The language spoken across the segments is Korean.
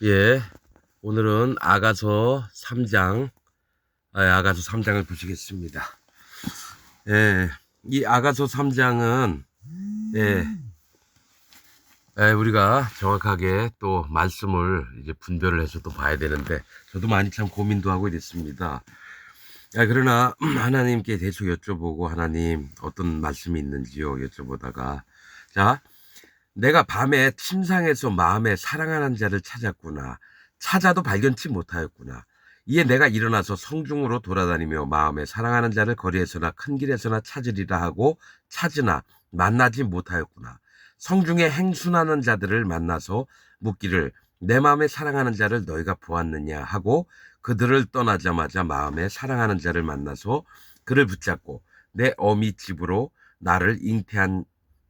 예, 오늘은 아가서 3장, 아가서 3장을 보시겠습니다. 예, 이 아가서 3장은, 예, 우리가 정확하게 또 말씀을 이제 분별을 해서 또 봐야 되는데, 저도 많이 참 고민도 하고 이랬습니다. 그러나 하나님께 계속 여쭤보고, 하나님 어떤 말씀이 있는지요? 여쭤보다가, 자, 내가 밤에 침상에서 마음에 사랑하는 자를 찾았구나. 찾아도 발견치 못하였구나. 이에 내가 일어나서 성중으로 돌아다니며 마음에 사랑하는 자를 거리에서나 큰 길에서나 찾으리라 하고 찾으나 만나지 못하였구나. 성중에 행순하는 자들을 만나서 묻기를 내 마음에 사랑하는 자를 너희가 보았느냐 하고 그들을 떠나자마자 마음에 사랑하는 자를 만나서 그를 붙잡고 내 어미 집으로 나를 잉태한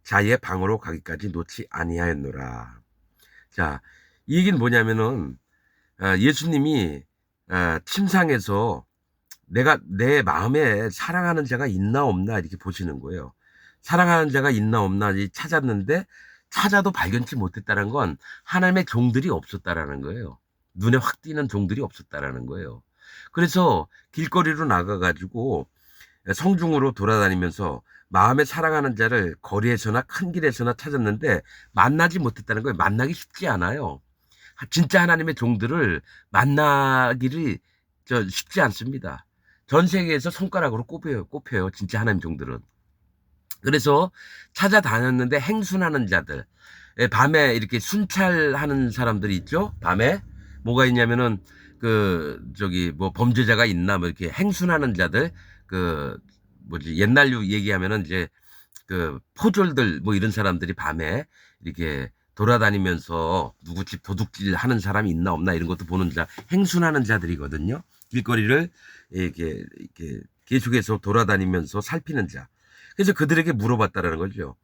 자의 방으로 가기까지 놓지 아니하였노라. 자, 이 얘기는 뭐냐면은 예수님이 침상에서 내가 내 마음에 사랑하는 자가 있나 없나 이렇게 보시는 거예요. 사랑하는 자가 있나 없나 찾았는데 찾아도 발견치 못했다는 건 하나님의 종들이 없었다라는 거예요. 눈에 확 띄는 종들이 없었다라는 거예요. 그래서 길거리로 나가가지고 성중으로 돌아다니면서 마음에 사랑하는 자를 거리에서나 큰 길에서나 찾았는데 만나지 못했다는 거예요. 만나기 쉽지 않아요. 진짜 하나님의 종들을 만나기를 쉽지 않습니다. 전 세계에서 손가락으로 꼽혀요. 진짜 하나님 종들은. 그래서 찾아다녔는데 행순하는 자들, 밤에 이렇게 순찰하는 사람들이 있죠. 밤에 뭐가 있냐면은 뭐 범죄자가 있나 뭐 이렇게 행순하는 자들, 옛날로 얘기하면은 이제 포졸들 뭐 이런 사람들이 밤에 이렇게 돌아다니면서 누구 집 도둑질 하는 사람이 있나 없나 이런 것도 보는 자, 행순하는 자들이거든요. 길거리를 이렇게 계속해서 돌아다니면서 살피는 자. 그래서 그들에게 물어봤다라는 거죠.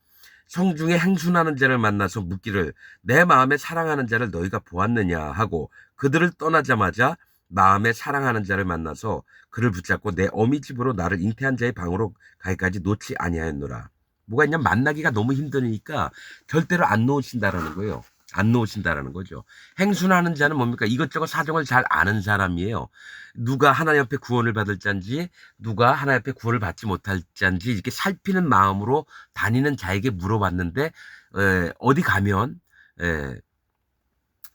성중에 행순하는 자를 만나서 묻기를 내 마음에 사랑하는 자를 너희가 보았느냐 하고 그들을 떠나자마자 마음에 사랑하는 자를 만나서 그를 붙잡고 내 어미 집으로 나를 잉태한 자의 방으로 가기까지 놓지 아니하였노라. 뭐가 있냐, 만나기가 너무 힘드니까 절대로 안 놓으신다라는 거예요. 안 놓으신다라는 거죠. 행순하는 자는 뭡니까? 이것저것 사정을 잘 아는 사람이에요. 누가 하나님 앞에 구원을 받을 자인지 누가 하나님 앞에 구원을 받지 못할 자인지 이렇게 살피는 마음으로 다니는 자에게 물어봤는데 어디 가면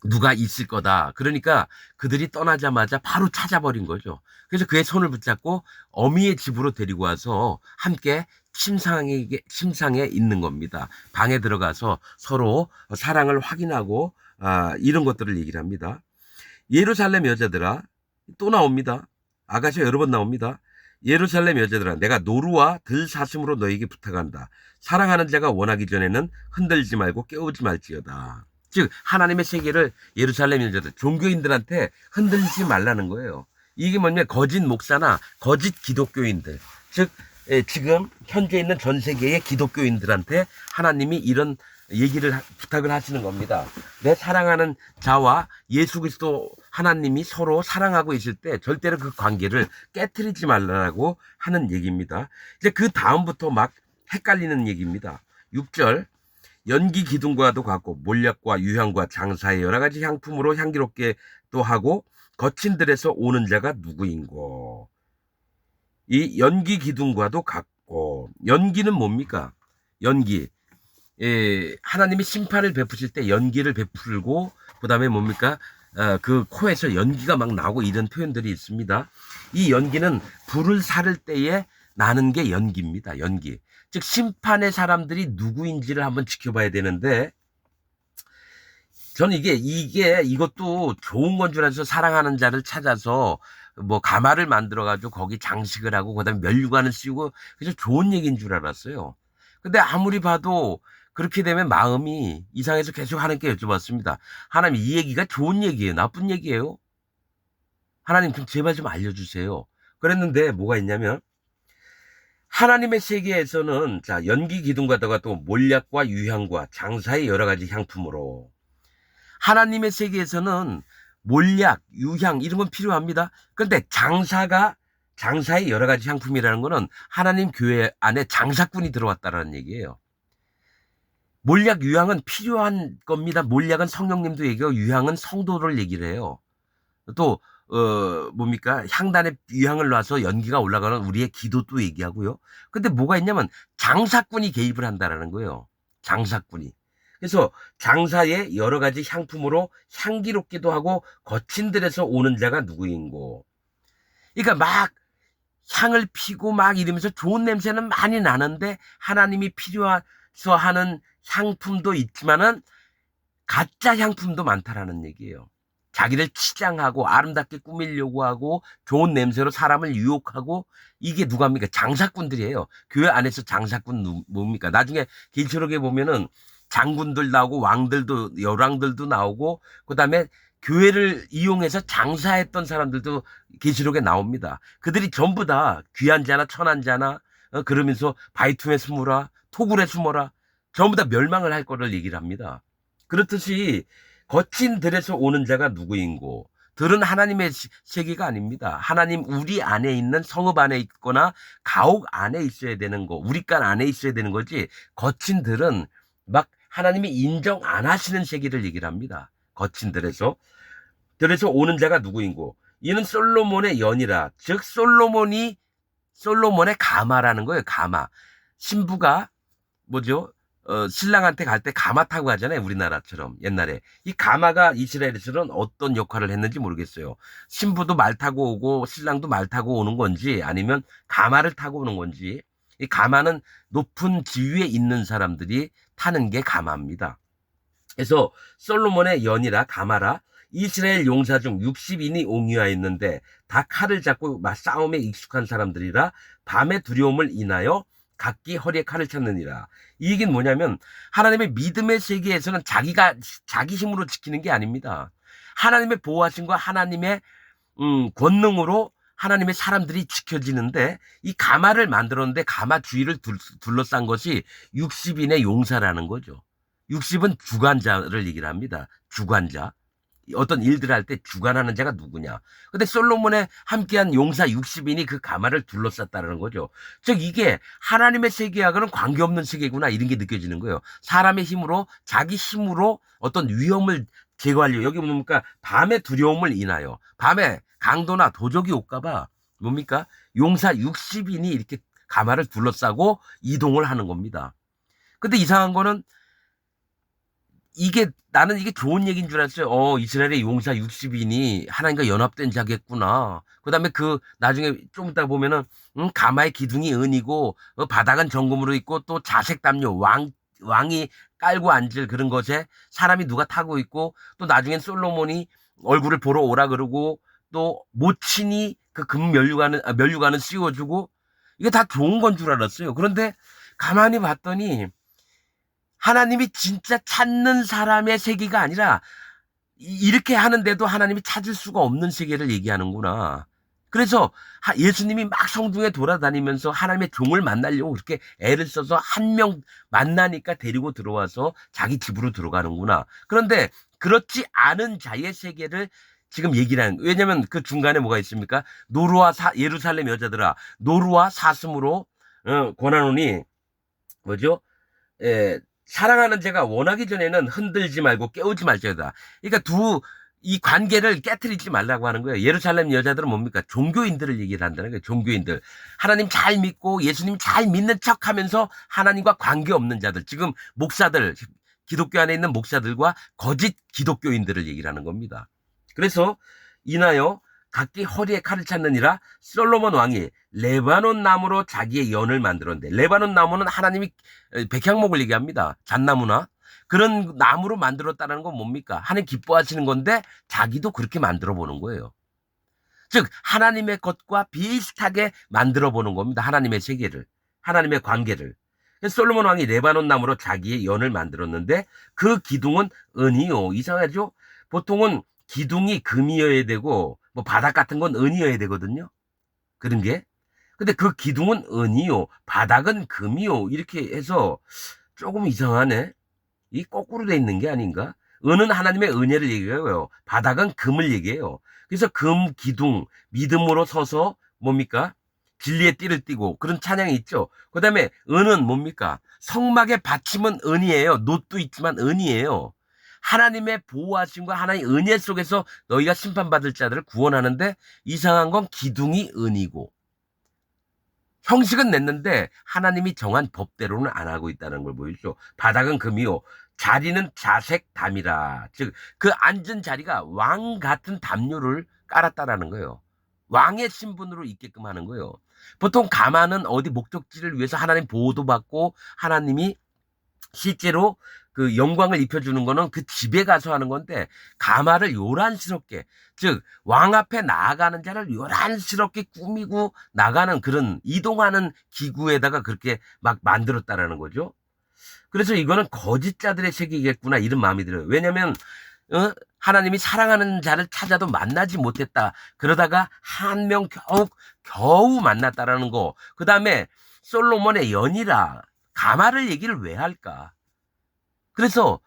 누가 있을 거다. 그러니까 그들이 떠나자마자 바로 찾아버린 거죠. 그래서 그의 손을 붙잡고 어미의 집으로 데리고 와서 함께 침상에 있는 겁니다. 방에 들어가서 서로 사랑을 확인하고 이런 것들을 얘기를 합니다. 예루살렘 여자들아, 또 나옵니다. 아가서 여러 번 나옵니다. 예루살렘 여자들아, 내가 노루와 들사슴으로 너에게 부탁한다. 사랑하는 자가 원하기 전에는 흔들지 말고 깨우지 말지어다. 즉 하나님의 세계를 예루살렘 여자들, 종교인들한테 흔들지 말라는 거예요. 이게 뭐냐면 거짓 목사나 거짓 기독교인들, 즉 지금 현재 있는 전 세계의 기독교인들한테 하나님이 이런 부탁을 하시는 겁니다. 내 사랑하는 자와 예수 그리스도 하나님이 서로 사랑하고 있을 때 절대로 그 관계를 깨트리지 말라고 하는 얘기입니다. 이제 그 다음부터 막 헷갈리는 얘기입니다. 6절, 연기 기둥과도 같고 몰약과 유향과 장사의 여러 가지 향품으로 향기롭게 또 하고 거친 들에서 오는 자가 누구인고. 이 연기 기둥과도 같고, 연기는 뭡니까? 연기. 하나님이 심판을 베푸실 때 연기를 베풀고, 그 다음에 뭡니까? 그 코에서 연기가 막 나오고 이런 표현들이 있습니다. 이 연기는 불을 사를 때에 나는 게 연기입니다. 연기. 즉, 심판의 사람들이 누구인지를 한번 지켜봐야 되는데, 저는 이것도 좋은 건 줄 알아서 사랑하는 자를 찾아서 뭐 가마를 만들어가지고 거기 장식을 하고 그다음에 면류관을 씌우고 그래서 좋은 얘기인 줄 알았어요. 근데 아무리 봐도 그렇게 되면 마음이 이상해서 계속 하나님께 여쭤봤습니다. 하나님, 이 얘기가 좋은 얘기예요? 나쁜 얘기예요? 하나님 좀 제발 좀 알려주세요. 그랬는데 뭐가 있냐면 하나님의 세계에서는 자, 연기 기둥과다가 또 몰약과 유향과 장사의 여러 가지 향품으로 하나님의 세계에서는 몰약, 유향 이런 건 필요합니다. 그런데 장사의 여러 가지 향품이라는 거는 하나님 교회 안에 장사꾼이 들어왔다라는 얘기예요. 몰약 유향은 필요한 겁니다. 몰약은 성령님도 얘기하고 유향은 성도를 얘기를 해요. 또 뭡니까? 향단에 유향을 놔서 연기가 올라가는 우리의 기도도 얘기하고요. 근데 뭐가 있냐면 장사꾼이 개입을 한다라는 거예요. 장사꾼이. 그래서 장사의 여러 가지 향품으로 향기롭기도 하고 거친 들에서 오는 자가 누구인고. 그러니까 막 향을 피고 막 이러면서 좋은 냄새는 많이 나는데 하나님이 필요해서 하는 향품도 있지만은 가짜 향품도 많다라는 얘기예요. 자기를 치장하고 아름답게 꾸미려고 하고 좋은 냄새로 사람을 유혹하고 이게 누가 합니까? 장사꾼들이에요. 교회 안에서 장사꾼 뭡니까? 나중에 길초록에 보면은 장군들 나오고 왕들도 열왕들도 나오고 그다음에 교회를 이용해서 장사했던 사람들도 계시록에 나옵니다. 그들이 전부 다 귀한 자나 천한 자나 그러면서 바위틈에 숨어라 토굴에 숨어라 전부 다 멸망을 할 거를 얘기를 합니다. 그렇듯이 거친 들에서 오는 자가 누구인고 들은 하나님의 세계가 아닙니다. 하나님 우리 안에 있는 성읍 안에 있거나 가옥 안에 있어야 되는 거 우리간 안에 있어야 되는 거지 거친 들은 막 하나님이 인정 안 하시는 세계를 얘기를 합니다. 거친 들에서 오는 자가 누구인고 이는 솔로몬의 연이라 즉 솔로몬의 가마라는 거예요. 가마 신부가 뭐죠? 신랑한테 갈 때 가마 타고 가잖아요. 우리나라처럼 옛날에. 이 가마가 이스라엘에서는 어떤 역할을 했는지 모르겠어요. 신부도 말 타고 오고 신랑도 말 타고 오는 건지 아니면 가마를 타고 오는 건지. 이 가마는 높은 지위에 있는 사람들이 타는 게 가마입니다. 그래서 솔로몬의 연이라 가마라 이스라엘 용사 중 60인이 옹유하였는데 다 칼을 잡고 싸움에 익숙한 사람들이라 밤의 두려움을 인하여 각기 허리에 칼을 찾느니라. 이 얘기는 뭐냐면 하나님의 믿음의 세계에서는 자기 힘으로 지키는 게 아닙니다. 하나님의 보호하심과 하나님의 권능으로 하나님의 사람들이 지켜지는데 이 가마를 만들었는데 가마 주위를 둘러싼 것이 60인의 용사라는 거죠. 60은 주관자를 얘기를 합니다. 주관자. 어떤 일들을 할 때 주관하는 자가 누구냐. 근데 솔로몬의 함께한 용사 60인이 그 가마를 둘러쌌다는 거죠. 즉 이게 하나님의 세계하고는 관계없는 세계구나 이런 게 느껴지는 거예요. 사람의 힘으로 자기 힘으로 어떤 위험을 제거하려고 여기 뭡니까? 밤의 두려움을 인하여 밤에 강도나 도적이 올까봐 뭡니까? 용사 60인이 이렇게 가마를 둘러싸고 이동을 하는 겁니다. 근데 이상한 거는 나는 이게 좋은 얘기인 줄 알았어요. 이스라엘의 용사 60인이 하나님과 연합된 자겠구나. 그 다음에 나중에 좀 이따 보면은, 가마의 기둥이 은이고, 바닥은 정금으로 있고, 또 자색 담요, 왕이 깔고 앉을 그런 것에 사람이 누가 타고 있고, 또 나중엔 솔로몬이 얼굴을 보러 오라 그러고, 또 모친이 그 면류관을 씌워주고, 이게 다 좋은 건 줄 알았어요. 그런데 가만히 봤더니, 하나님이 진짜 찾는 사람의 세계가 아니라 이렇게 하는데도 하나님이 찾을 수가 없는 세계를 얘기하는구나. 그래서 예수님이 막 성중에 돌아다니면서 하나님의 종을 만나려고 그렇게 애를 써서 한 명 만나니까 데리고 들어와서 자기 집으로 들어가는구나. 그런데 그렇지 않은 자의 세계를 지금 얘기를 하는 거예요. 왜냐하면 그 중간에 뭐가 있습니까? 예루살렘 여자들아 노루와 사슴으로 권하노니 뭐죠? 사랑하는 자가 원하기 전에는 흔들지 말고 깨우지 말자다. 그러니까 이 관계를 깨트리지 말라고 하는 거예요. 예루살렘 여자들은 뭡니까? 종교인들을 얘기를 한다는 거예요. 종교인들. 하나님 잘 믿고 예수님 잘 믿는 척 하면서 하나님과 관계 없는 자들. 지금 목사들, 기독교 안에 있는 목사들과 거짓 기독교인들을 얘기를 하는 겁니다. 그래서 인하여 각기 허리에 칼을 찾느니라 솔로몬 왕이 레바논 나무로 자기의 연을 만들었는데 레바논 나무는 하나님이 백향목을 얘기합니다. 잣나무나 그런 나무로 만들었다는 건 뭡니까? 하나님 기뻐하시는 건데 자기도 그렇게 만들어 보는 거예요. 즉 하나님의 것과 비슷하게 만들어 보는 겁니다. 하나님의 세계를 하나님의 관계를. 솔로몬 왕이 레바논 나무로 자기의 연을 만들었는데 그 기둥은 은이요. 이상하죠? 보통은 기둥이 금이어야 되고 뭐 바닥 같은 건 은이어야 되거든요. 그런 게. 근데 그 기둥은 은이요. 바닥은 금이요. 이렇게 해서 조금 이상하네. 이 거꾸로 돼 있는 게 아닌가? 은은 하나님의 은혜를 얘기해요. 바닥은 금을 얘기해요. 그래서 금 기둥 믿음으로 서서 뭡니까? 진리의 띠를 띠고 그런 찬양이 있죠. 그 다음에 은은 뭡니까? 성막의 받침은 은이에요. 놋도 있지만 은이에요. 하나님의 보호하심과 하나님의 은혜 속에서 너희가 심판받을 자들을 구원하는데 이상한 건 기둥이 은이고 형식은 냈는데 하나님이 정한 법대로는 안 하고 있다는 걸 보이죠. 바닥은 금이요. 자리는 자색 담이라. 즉, 그 앉은 자리가 왕 같은 담요를 깔았다라는 거예요. 왕의 신분으로 있게끔 하는 거예요. 보통 가마는 어디 목적지를 위해서 하나님 보호도 받고 하나님이 실제로 그 영광을 입혀주는 거는 그 집에 가서 하는 건데 가마를 요란스럽게 즉 왕 앞에 나아가는 자를 요란스럽게 꾸미고 나가는 그런 이동하는 기구에다가 그렇게 막 만들었다라는 거죠. 그래서 이거는 거짓자들의 세계겠구나 이런 마음이 들어요. 왜냐하면 하나님이 사랑하는 자를 찾아도 만나지 못했다. 그러다가 한 명 겨우 만났다라는 거. 그 다음에 솔로몬의 연이라 가마를 얘기를 왜 할까? 그래서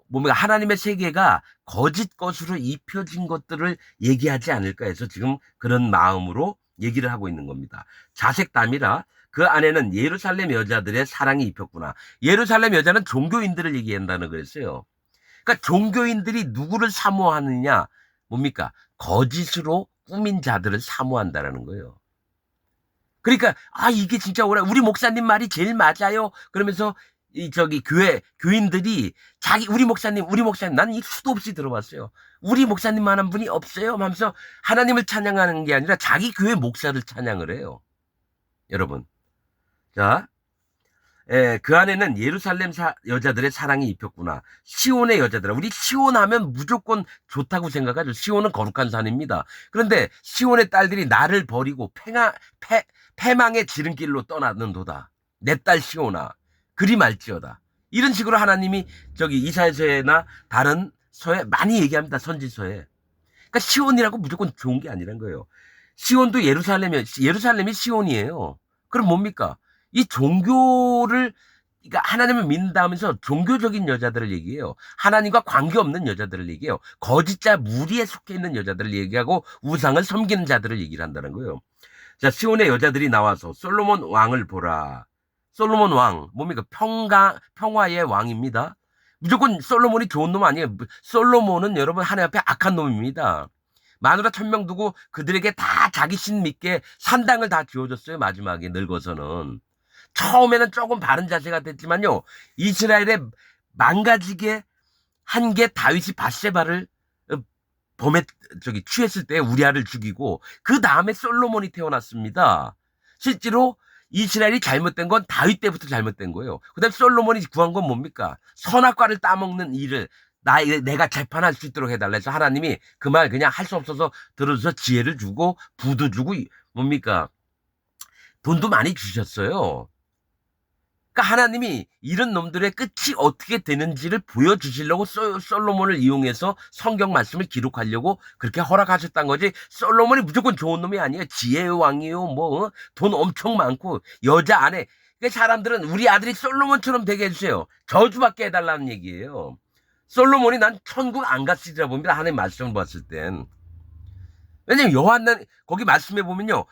뭡니까 하나님의 세계가 거짓 것으로 입혀진 것들을 얘기하지 않을까 해서 지금 그런 마음으로 얘기를 하고 있는 겁니다. 자색담이라 그 안에는 예루살렘 여자들의 사랑이 입혔구나. 예루살렘 여자는 종교인들을 얘기한다는 거였어요. 그러니까 종교인들이 누구를 사모하느냐 뭡니까 거짓으로 꾸민 자들을 사모한다라는 거예요. 그러니까 이게 진짜 우리 목사님 말이 제일 맞아요. 그러면서 교인들이 우리 목사님 난 이 수도 없이 들어봤어요. 우리 목사님만한 분이 없어요 하면서 하나님을 찬양하는 게 아니라 자기 교회 목사를 찬양을 해요. 여러분. 자, 그 안에는 예루살렘 여자들의 사랑이 입혔구나. 시온의 여자들. 우리 시온 하면 무조건 좋다고 생각하죠. 시온은 거룩한 산입니다. 그런데 시온의 딸들이 나를 버리고 패망의 지름길로 떠나는도다. 내 딸 시온아. 그리 말지어다. 이런 식으로 하나님이 이사야서나 다른 서에 많이 얘기합니다. 선지서에. 그러니까 시온이라고 무조건 좋은 게 아니란 거예요. 시온도 예루살렘이 시온이에요. 그럼 뭡니까? 이 종교를 그러니까 하나님을 믿는다 하면서 종교적인 여자들을 얘기해요. 하나님과 관계없는 여자들을 얘기해요. 거짓자 무리에 속해 있는 여자들을 얘기하고 우상을 섬기는 자들을 얘기를 한다는 거예요. 자, 시온의 여자들이 나와서 솔로몬 왕을 보라. 솔로몬 왕, 뭡니까? 평화의 왕입니다. 무조건 솔로몬이 좋은 놈 아니에요. 솔로몬은 여러분 하나님 앞에 악한 놈입니다. 마누라 1000명 두고 그들에게 다 자기 신 믿게 산당을 다 지어줬어요. 마지막에 늙어서는. 처음에는 조금 바른 자세가 됐지만요. 이스라엘에 망가지게 한 게 다윗이 밧세바를 취했을 때 우리아를 죽이고 그 다음에 솔로몬이 태어났습니다. 실제로 이스라엘이 잘못된 건 다윗 때부터 잘못된 거예요. 그 다음에 솔로몬이 구한 건 뭡니까? 선악과를 따먹는 일을 내가 재판할 수 있도록 해달라 해서 하나님이 그 말 그냥 할 수 없어서 들어서 지혜를 주고 부도 주고 뭡니까? 돈도 많이 주셨어요. 그러니까 하나님이 이런 놈들의 끝이 어떻게 되는지를 보여주시려고 솔로몬을 이용해서 성경 말씀을 기록하려고 그렇게 허락하셨다는 거지. 솔로몬이 무조건 좋은 놈이 아니에요. 지혜의 왕이요. 돈 엄청 많고 여자 안에. 그러니까 사람들은 우리 아들이 솔로몬처럼 되게 해주세요. 저주받게 해달라는 얘기예요. 솔로몬이 난 천국 안 갔으리라 봅니다. 하나님 말씀을 봤을 땐. 왜냐면 거기 말씀해 보면요.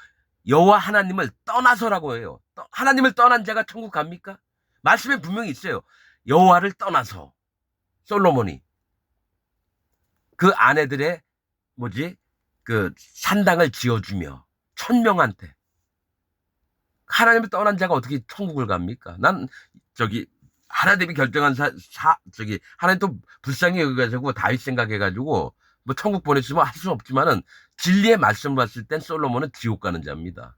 여호와 하나님을 떠나서라고 해요. 하나님을 떠난 자가 천국 갑니까? 말씀에 분명히 있어요. 여호와를 떠나서 솔로몬이 그 아내들의 그 산당을 지어주며 1000명한테 하나님을 떠난 자가 어떻게 천국을 갑니까? 난 하나님이 결정한 하나님 또 불쌍히 여겨가지고 다윗 생각해가지고 천국 보냈으면 할 수 없지만은 진리의 말씀을 봤을 땐 솔로몬은 지옥 가는 자입니다.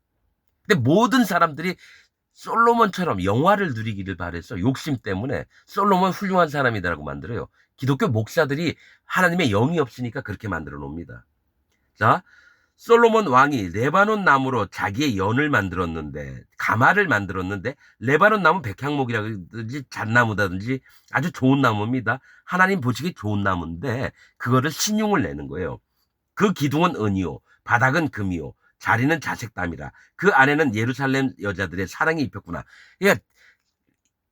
근데 모든 사람들이 솔로몬처럼 영화를 누리기를 바래서 욕심 때문에 솔로몬 훌륭한 사람이다라고 만들어요. 기독교 목사들이 하나님의 영이 없으니까 그렇게 만들어 놓습니다. 자, 솔로몬 왕이 레바논 나무로 자기의 연을 만들었는데 가마를 만들었는데 레바논 나무 백향목이라든지 잣나무다든지 아주 좋은 나무입니다. 하나님 보시기 좋은 나무인데 그거를 신용을 내는 거예요. 그 기둥은 은이요 바닥은 금이요 자리는 자색담이라 그 안에는 예루살렘 여자들의 사랑이 입혔구나. 그러니까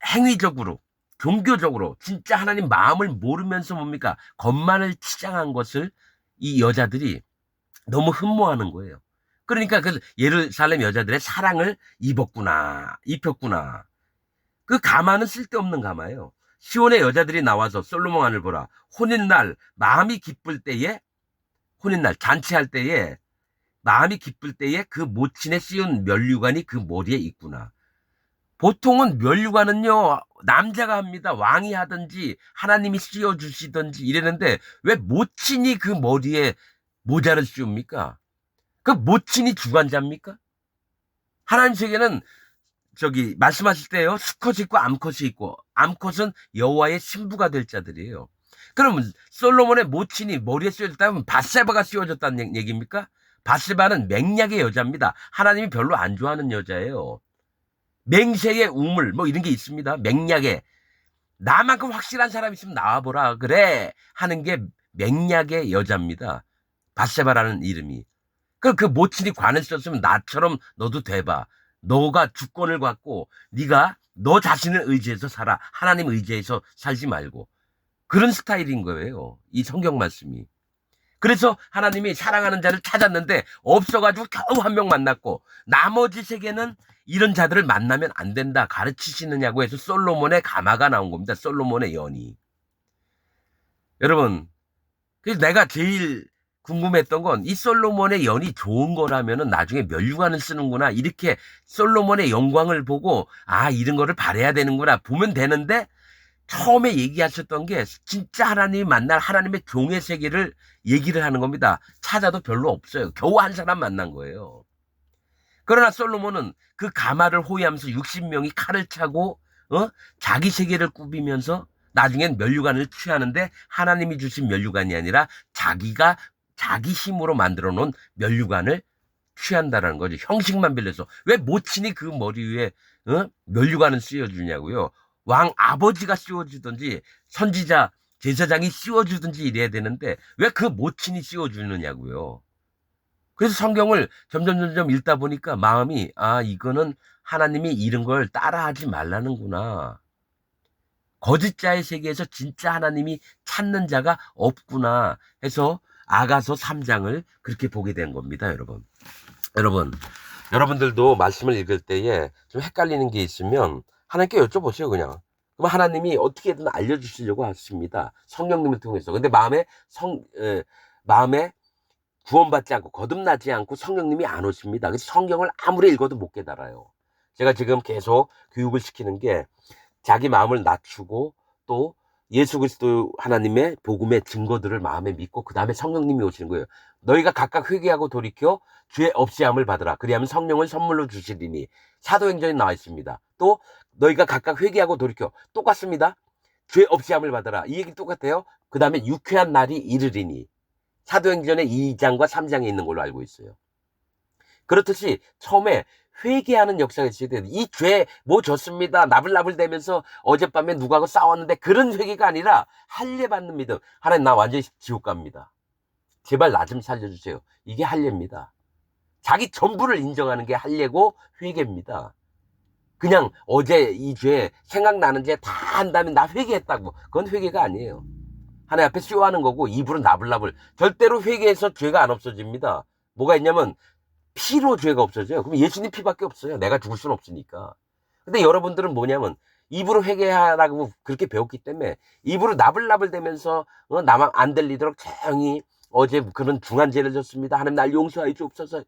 행위적으로 종교적으로 진짜 하나님 마음을 모르면서 뭡니까 겉만을 치장한 것을 이 여자들이 너무 흠모하는 거예요. 그러니까 그 예루살렘 여자들의 사랑을 입혔구나. 그 가마는 쓸데없는 가마예요. 시온의 여자들이 나와서 솔로몬 안을 보라. 혼인날 마음이 기쁠 때에, 혼인날 잔치할 때에 마음이 기쁠 때에 그 모친에 씌운 면류관이 그 머리에 있구나. 보통은 면류관은요 남자가 합니다. 왕이 하든지 하나님이 씌워주시든지 이랬는데 왜 모친이 그 머리에 모자를 씌웁니까? 그 모친이 주관자입니까? 하나님 세계는 저기 말씀하실 때요 수컷이 있고 암컷이 있고, 암컷은 여호와의 신부가 될 자들이에요. 그러면 솔로몬의 모친이 머리에 씌워졌다면 바세바가 씌워졌다는 얘기입니까? 바세바는 맹약의 여자입니다. 하나님이 별로 안 좋아하는 여자예요. 맹세의 우물 뭐 이런 게 있습니다. 맹약의, 나만큼 확실한 사람 있으면 나와보라 그래 하는 게 맹약의 여자입니다. 바세바라는 이름이. 그 모친이 관을 썼으면 나처럼 너도 돼봐. 너가 주권을 갖고 네가 너 자신을 의지해서 살아. 하나님 의지해서 살지 말고. 그런 스타일인 거예요. 이 성경 말씀이. 그래서 하나님이 사랑하는 자를 찾았는데 없어가지고 겨우 한 명 만났고, 나머지 세계는 이런 자들을 만나면 안 된다 가르치시느냐고 해서 솔로몬의 가마가 나온 겁니다. 솔로몬의 연이. 여러분, 그래서 내가 제일 궁금했던 건 이 솔로몬의 연이 좋은 거라면은 나중에 면류관을 쓰는구나. 이렇게 솔로몬의 영광을 보고 아 이런 거를 바래야 되는구나 보면 되는데, 처음에 얘기하셨던 게 진짜 하나님이 만날 하나님의 종의 세계를 얘기를 하는 겁니다. 찾아도 별로 없어요. 겨우 한 사람 만난 거예요. 그러나 솔로몬은 그 가마를 호위하면서 60명이 칼을 차고 자기 세계를 꾸비면서 나중엔 면류관을 취하는데 하나님이 주신 면류관이 아니라 자기가 자기 힘으로 만들어 놓은 면류관을 취한다라는 거죠. 형식만 빌려서. 왜 모친이 그 머리 위에 면류관을 씌워주냐고요. 왕 아버지가 씌워주든지 선지자 제사장이 씌워주든지 이래야 되는데 왜 그 모친이 씌워주느냐고요. 그래서 성경을 점점 읽다 보니까 마음이 아 이거는 하나님이 이런 걸 따라하지 말라는구나. 거짓자의 세계에서 진짜 하나님이 찾는 자가 없구나 해서 아가서 3장을 그렇게 보게 된 겁니다. 여러분들도 말씀을 읽을 때에 좀 헷갈리는 게 있으면 하나님께 여쭤보세요. 그냥. 그럼 하나님이 어떻게든 알려주시려고 하십니다. 성령님을 통해서. 근데 마음에 구원받지 않고 거듭나지 않고 성령님이 안 오십니다. 그래서 성경을 아무리 읽어도 못 깨달아요. 제가 지금 계속 교육을 시키는 게 자기 마음을 낮추고 또 예수 그리스도 하나님의 복음의 증거들을 마음에 믿고 그 다음에 성령님이 오시는 거예요. 너희가 각각 회개하고 돌이켜 죄 없이함을 받으라. 그리하면 성령을 선물로 주시리니. 사도행전에 나와 있습니다. 또 너희가 각각 회개하고 돌이켜. 똑같습니다. 죄 없이함을 받으라. 이 얘기 똑같아요. 그 다음에 유쾌한 날이 이르리니. 사도행전의 2장과 3장에 있는 걸로 알고 있어요. 그렇듯이 처음에 회개하는 역사가 있어야 돼요. 이 죄 뭐 졌습니다. 나불나불대면서 어젯밤에 누구하고 싸웠는데 그런 회개가 아니라 할례 받는 믿음. 하나님 나 완전히 지옥 갑니다. 제발 나 좀 살려주세요. 이게 할례입니다. 자기 전부를 인정하는 게 할례고 회개입니다. 그냥 어제 이 죄 생각나는 죄 다 한다면 나 회개했다고. 그건 회개가 아니에요. 하나님 앞에 쇼하는 거고 입으로 나불나불. 절대로 회개해서 죄가 안 없어집니다. 뭐가 있냐면 피로 죄가 없어져요. 그럼 예수님 피밖에 없어요. 내가 죽을 수는 없으니까. 근데 여러분들은 뭐냐면 입으로 회개하라고 그렇게 배웠기 때문에 입으로 나불나불 대면서 나만 안 들리도록 조용히 어제 그런 중한 죄를 졌습니다. 하나님 날 용서하여 주옵소서.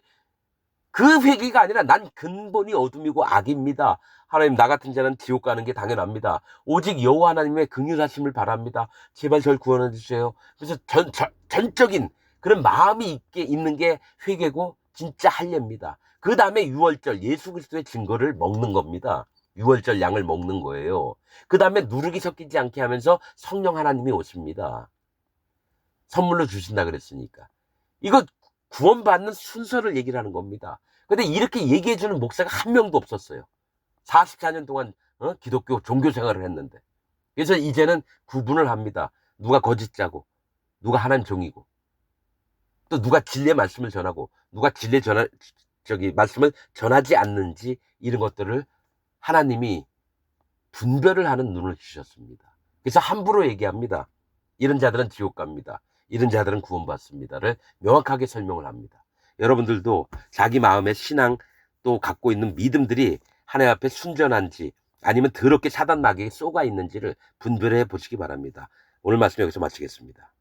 그 회개가 아니라 난 근본이 어둠이고 악입니다. 하나님 나 같은 자는 지옥 가는 게 당연합니다. 오직 여호와 하나님의 긍휼하심을 바랍니다. 제발 절 구원해 주세요. 그래서 전적인 그런 마음이 있는 게 회개고 진짜 할례입니다. 그 다음에 유월절 예수 그리스도의 증거를 먹는 겁니다. 유월절 양을 먹는 거예요. 그 다음에 누룩이 섞이지 않게 하면서 성령 하나님이 오십니다. 선물로 주신다 그랬으니까. 이거 구원받는 순서를 얘기를 하는 겁니다. 근데 이렇게 얘기해주는 목사가 한 명도 없었어요. 44년 동안 기독교 종교 생활을 했는데. 그래서 이제는 구분을 합니다. 누가 거짓자고 누가 하나님 종이고 또 누가 진리의 말씀을 전하고 누가 진리의 말씀을 전하지 않는지 이런 것들을 하나님이 분별을 하는 눈을 주셨습니다. 그래서 함부로 얘기합니다. 이런 자들은 지옥 갑니다. 이런 자들은 구원받습니다를 명확하게 설명을 합니다. 여러분들도 자기 마음의 신앙 또 갖고 있는 믿음들이 하나님 앞에 순전한지 아니면 더럽게 사단 마귀에 쏘가 있는지를 분별해 보시기 바랍니다. 오늘 말씀 여기서 마치겠습니다.